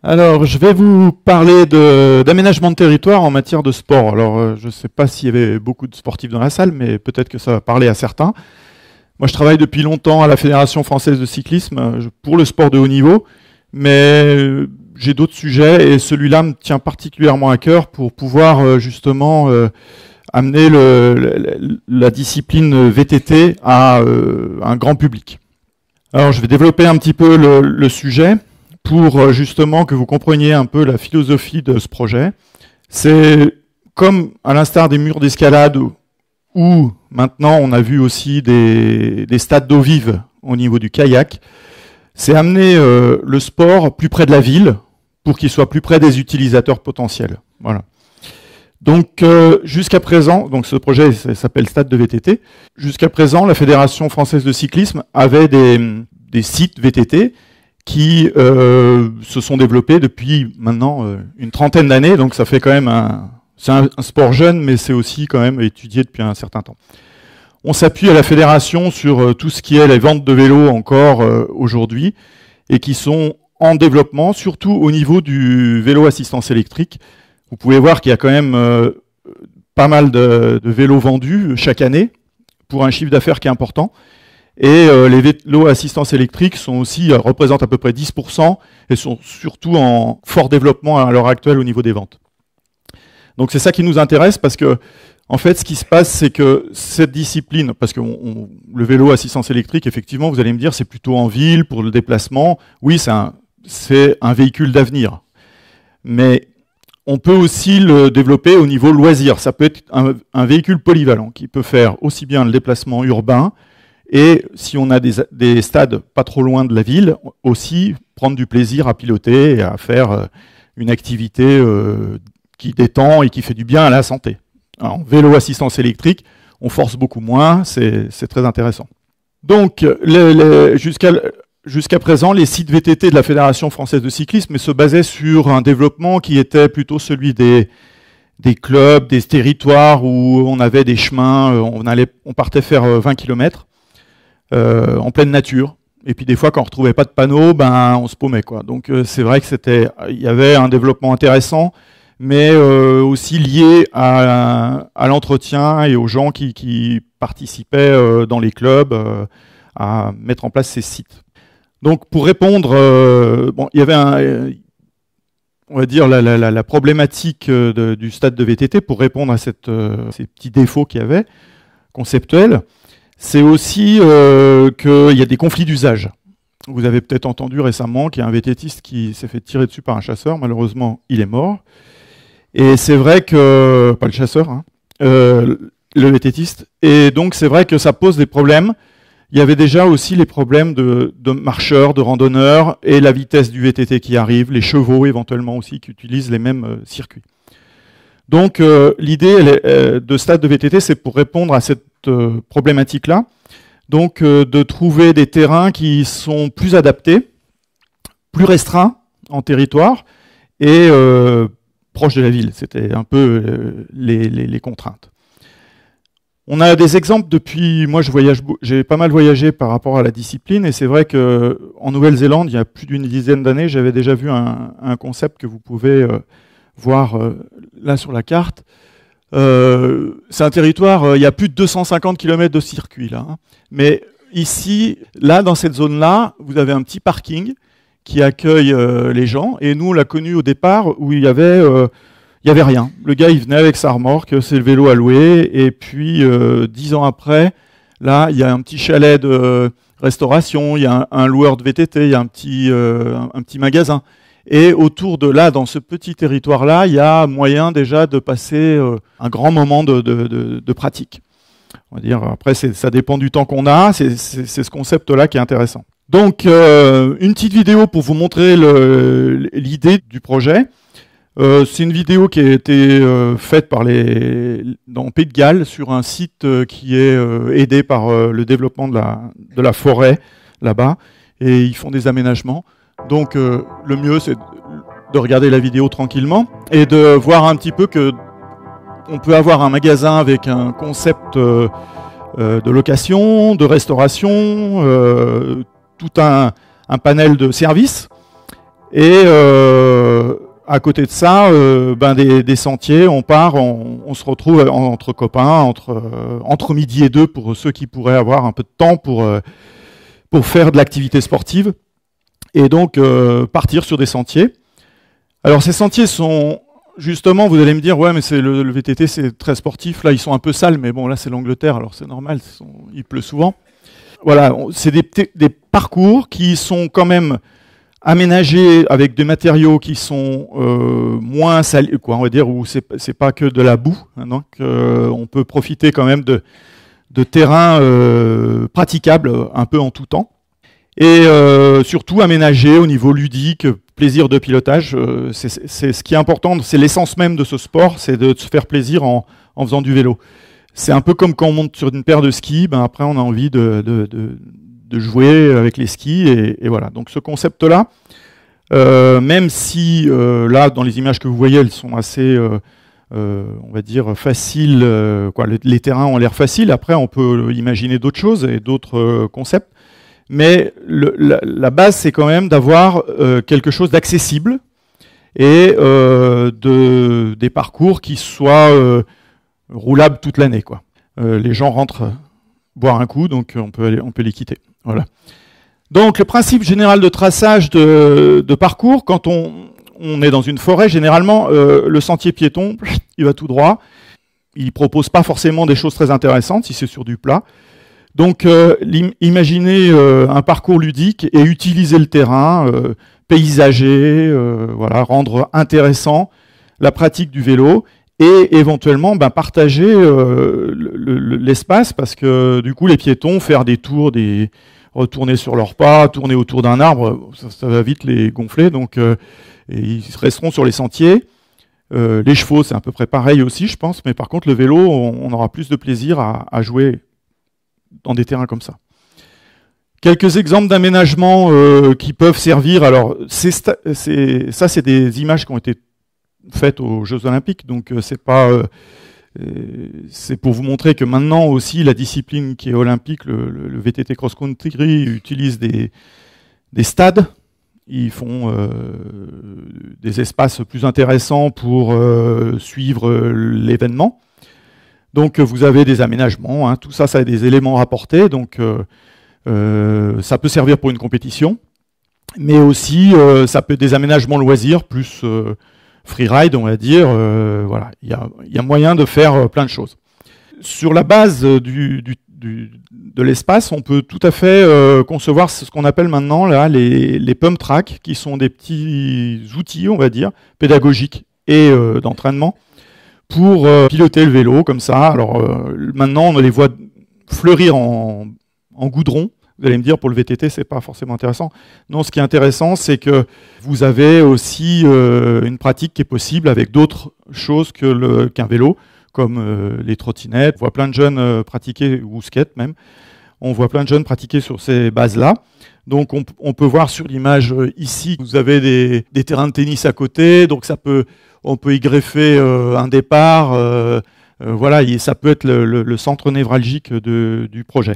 Alors, je vais vous parler d'aménagement de territoire en matière de sport. Alors, je ne sais pas s'il y avait beaucoup de sportifs dans la salle, mais peut-être que ça va parler à certains. Moi, je travaille depuis longtemps à la Fédération française de cyclisme pour le sport de haut niveau, mais j'ai d'autres sujets et celui-là me tient particulièrement à cœur pour pouvoir justement amener la discipline VTT à un grand public. Alors, je vais développer un petit peu le sujet pour justement que vous compreniez un peu la philosophie de ce projet. C'est comme à l'instar des murs d'escalade où maintenant on a vu aussi des stades d'eau vive au niveau du kayak, c'est amener le sport plus près de la ville pour qu'il soit plus près des utilisateurs potentiels. Voilà. Donc jusqu'à présent, donc ce projet s'appelle Stade de VTT. Jusqu'à présent, la Fédération française de cyclisme avait des sites VTT qui se sont développés depuis maintenant une trentaine d'années. Donc ça fait quand même c'est un sport jeune, mais c'est aussi quand même étudié depuis un certain temps. On s'appuie à la fédération sur tout ce qui est les ventes de vélos encore aujourd'hui et qui sont en développement, surtout au niveau du vélo assistance électrique. Vous pouvez voir qu'il y a quand même pas mal de vélos vendus chaque année pour un chiffre d'affaires qui est important. Et les vélos assistance électrique représentent à peu près 10% et sont surtout en fort développement à l'heure actuelle au niveau des ventes. Donc c'est ça qui nous intéresse parce que, en fait, ce qui se passe, c'est que cette discipline, parce que le vélo assistance électrique, effectivement, vous allez me dire, c'est plutôt en ville pour le déplacement. Oui, c'est un véhicule d'avenir. Mais on peut aussi le développer au niveau loisir. Ça peut être un véhicule polyvalent qui peut faire aussi bien le déplacement urbain et, si on a des stades pas trop loin de la ville, aussi prendre du plaisir à piloter et à faire une activité qui détend et qui fait du bien à la santé. En vélo assistance électrique, on force beaucoup moins, c'est très intéressant. Donc, jusqu'à présent, les sites VTT de la Fédération française de cyclisme se basaient sur un développement qui était plutôt celui des clubs, des territoires où on avait des chemins, on partait faire 20 km en pleine nature. Et puis des fois, quand on ne retrouvait pas de panneaux, on se paumait, quoi. Donc c'est vrai que il y avait un développement intéressant, mais aussi lié à l'entretien et aux gens qui participaient dans les clubs à mettre en place ces sites. Donc pour répondre, il y avait on va dire la problématique du stade de VTT pour répondre à ces petits défauts qu'il y avait conceptuels. C'est aussi qu'il y a des conflits d'usage. Vous avez peut-être entendu récemment qu'il y a un VTTiste qui s'est fait tirer dessus par un chasseur. Malheureusement, il est mort. Et c'est vrai que... Pas le chasseur, hein, le VTTiste. Et donc, c'est vrai que ça pose des problèmes. Il y avait déjà aussi les problèmes de marcheurs, de randonneurs, et la vitesse du VTT qui arrive, les chevaux éventuellement aussi qui utilisent les mêmes circuits. Donc, l'idée de Stade de VTT, c'est pour répondre à cette problématique-là. Donc, de trouver des terrains qui sont plus adaptés, plus restreints en territoire, et proche de la ville. C'était un peu les contraintes. On a des exemples depuis... Moi, j'ai pas mal voyagé par rapport à la discipline, et c'est vrai qu'en Nouvelle-Zélande, il y a plus d'une dizaine d'années, j'avais déjà vu un concept que vous pouvez voir là sur la carte. C'est un territoire, il y a plus de 250 km de circuit, là. Hein. Mais ici, là, dans cette zone-là, vous avez un petit parking qui accueille les gens. Et nous, on l'a connu au départ où il y avait rien. Le gars, il venait avec sa remorque, c'est le vélo à louer. Et puis, 10 ans après, là, il y a un petit chalet de restauration, il y a un loueur de VTT, il y a un petit magasin. Et autour de là, dans ce petit territoire-là, il y a moyen déjà de passer un grand moment de pratique. On va dire, après, ça dépend du temps qu'on a. C'est ce concept-là qui est intéressant. Donc, une petite vidéo pour vous montrer l'idée du projet. C'est une vidéo qui a été faite dans Pays de Galles sur un site qui est aidé par le développement de la forêt là-bas. Et ils font des aménagements. Donc, le mieux, c'est de regarder la vidéo tranquillement et de voir un petit peu qu'on peut avoir un magasin avec un concept de location, de restauration, tout un panel de services. Et à côté de ça, des sentiers, on se retrouve entre copains, entre midi et 2 pour ceux qui pourraient avoir un peu de temps pour faire de l'activité sportive. Et donc partir sur des sentiers. Alors ces sentiers sont, justement, vous allez me dire, ouais mais c'est le VTT c'est très sportif, là ils sont un peu sales, mais bon là c'est l'Angleterre, alors c'est normal, il pleut souvent. Voilà, c'est des parcours qui sont quand même aménagés avec des matériaux qui sont moins salés, quoi, on va dire, où c'est pas que de la boue, hein, donc on peut profiter quand même de terrains praticables un peu en tout temps. Et surtout aménagé au niveau ludique, plaisir de pilotage. C'est ce qui est important, c'est l'essence même de ce sport, c'est de se faire plaisir en faisant du vélo. C'est un peu comme quand on monte sur une paire de skis, après on a envie de jouer avec les skis, et voilà. Donc ce concept-là, même si là, dans les images que vous voyez, elles sont assez, on va dire, faciles, les terrains ont l'air faciles, après on peut imaginer d'autres choses et d'autres concepts. Mais la base, c'est quand même d'avoir quelque chose d'accessible et des parcours qui soient roulables toute l'année, quoi. Les gens rentrent boire un coup, donc on peut les quitter. Voilà. Donc le principe général de traçage de parcours, quand on est dans une forêt, généralement le sentier piéton, il va tout droit. Il propose pas forcément des choses très intéressantes si c'est sur du plat. Donc, imaginez un parcours ludique et utiliser le terrain, paysager, voilà, rendre intéressant la pratique du vélo et éventuellement partager l'espace parce que du coup, les piétons, faire des tours, retourner sur leurs pas, tourner autour d'un arbre, ça va vite les gonfler. Donc, ils resteront sur les sentiers. Les chevaux, c'est à peu près pareil aussi, je pense. Mais par contre, le vélo, on aura plus de plaisir à jouer dans des terrains comme ça. Quelques exemples d'aménagements qui peuvent servir. Alors, ça, c'est des images qui ont été faites aux Jeux Olympiques, donc c'est pour vous montrer que maintenant aussi la discipline qui est olympique, le VTT cross-country, utilise des stades. Ils font des espaces plus intéressants pour suivre l'événement. Donc vous avez des aménagements, tout ça, ça a des éléments rapportés, donc ça peut servir pour une compétition, mais aussi ça peut être des aménagements loisirs, plus freeride, on va dire. Voilà, il y a moyen de faire plein de choses. Sur la base de l'espace, on peut tout à fait concevoir ce qu'on appelle maintenant là, les pump tracks, qui sont des petits outils, on va dire, pédagogiques et d'entraînement, pour piloter le vélo comme ça. Alors maintenant, on les voit fleurir en goudron. Vous allez me dire, pour le VTT, c'est pas forcément intéressant. Non, ce qui est intéressant, c'est que vous avez aussi une pratique qui est possible avec d'autres choses qu'un vélo, comme les trottinettes. On voit plein de jeunes pratiquer, ou skate même. On voit plein de jeunes pratiquer sur ces bases-là. Donc on peut voir sur l'image ici, vous avez des terrains de tennis à côté, donc on peut y greffer un départ. Voilà, ça peut être le centre névralgique du projet.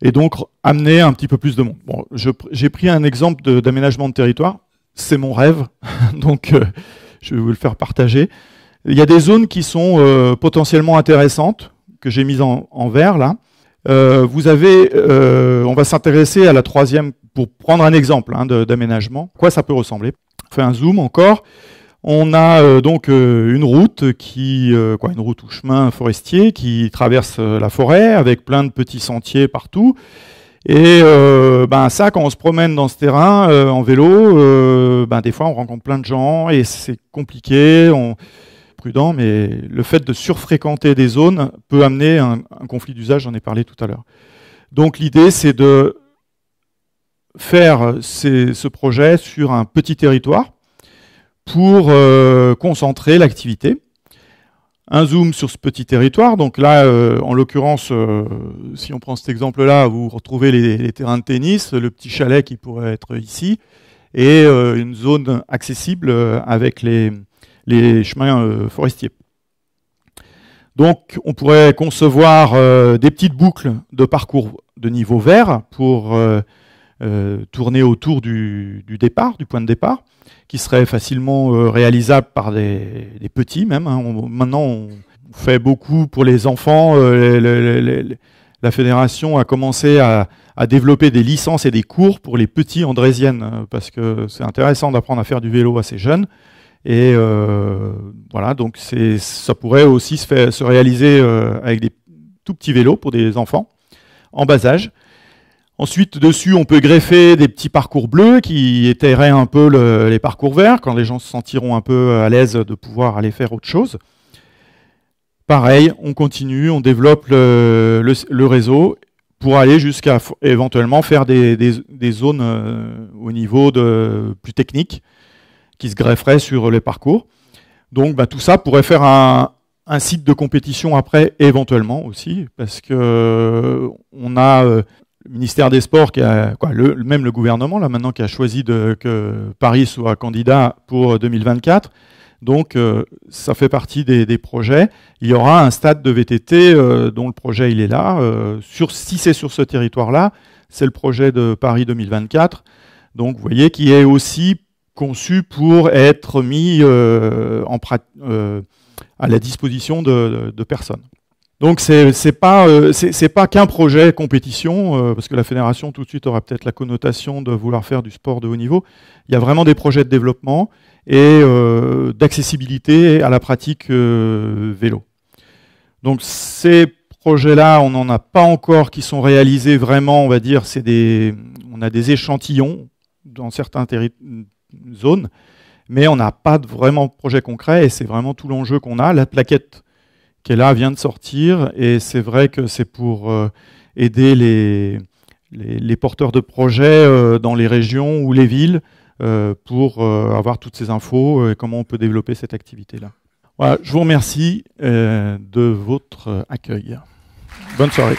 Et donc amener un petit peu plus de monde. Bon, j'ai pris un exemple d'aménagement de territoire. C'est mon rêve, donc je vais vous le faire partager. Il y a des zones qui sont potentiellement intéressantes, que j'ai mises en vert là. On va s'intéresser à la troisième, pour prendre un exemple d'aménagement. À quoi ça peut ressembler? On fait un zoom encore. On a donc une route une route ou chemin forestier qui traverse la forêt avec plein de petits sentiers partout. Et ça, quand on se promène dans ce terrain en vélo, des fois on rencontre plein de gens et c'est compliqué. Prudent, mais le fait de surfréquenter des zones peut amener un conflit d'usage, j'en ai parlé tout à l'heure. Donc l'idée, c'est de faire ce projet sur un petit territoire pour concentrer l'activité. Un zoom sur ce petit territoire, donc là, en l'occurrence, si on prend cet exemple-là, vous retrouvez les terrains de tennis, le petit chalet qui pourrait être ici, et une zone accessible avec les chemins forestiers. Donc, on pourrait concevoir des petites boucles de parcours de niveau vert pour tourner autour du départ, du point de départ, qui serait facilement réalisable par des petits même. Hein. Maintenant, on fait beaucoup pour les enfants. La fédération a commencé à développer des licences et des cours pour les petits andrésiennes, parce que c'est intéressant d'apprendre à faire du vélo assez jeune. Et voilà, donc ça pourrait aussi se réaliser avec des tout petits vélos pour des enfants en bas âge. Ensuite, dessus, on peut greffer des petits parcours bleus qui étayeraient un peu les parcours verts, quand les gens se sentiront un peu à l'aise de pouvoir aller faire autre chose. Pareil, on continue, on développe le réseau pour aller jusqu'à éventuellement faire des zones au niveau plus technique qui se grefferaient sur les parcours. Donc tout ça pourrait faire un site de compétition après, éventuellement aussi, parce que on a le ministère des Sports, même le gouvernement, là maintenant, qui a choisi que Paris soit candidat pour 2024. Donc ça fait partie des projets. Il y aura un stade de VTT dont le projet il est là. Si c'est sur ce territoire-là, c'est le projet de Paris 2024. Donc vous voyez qui est aussi conçu pour être mis à la disposition de personnes. Donc c'est pas qu'un projet compétition, parce que la fédération tout de suite aura peut-être la connotation de vouloir faire du sport de haut niveau. Il y a vraiment des projets de développement et d'accessibilité à la pratique vélo. Donc ces projets-là, on n'en a pas encore qui sont réalisés vraiment, on va dire, on a des échantillons dans certaines zones, mais on n'a pas vraiment de projet concret et c'est vraiment tout l'enjeu qu'on a. La plaquette qui est là vient de sortir et c'est vrai que c'est pour aider les porteurs de projets dans les régions ou les villes pour avoir toutes ces infos et comment on peut développer cette activité-là. Voilà, je vous remercie de votre accueil. Bonne soirée.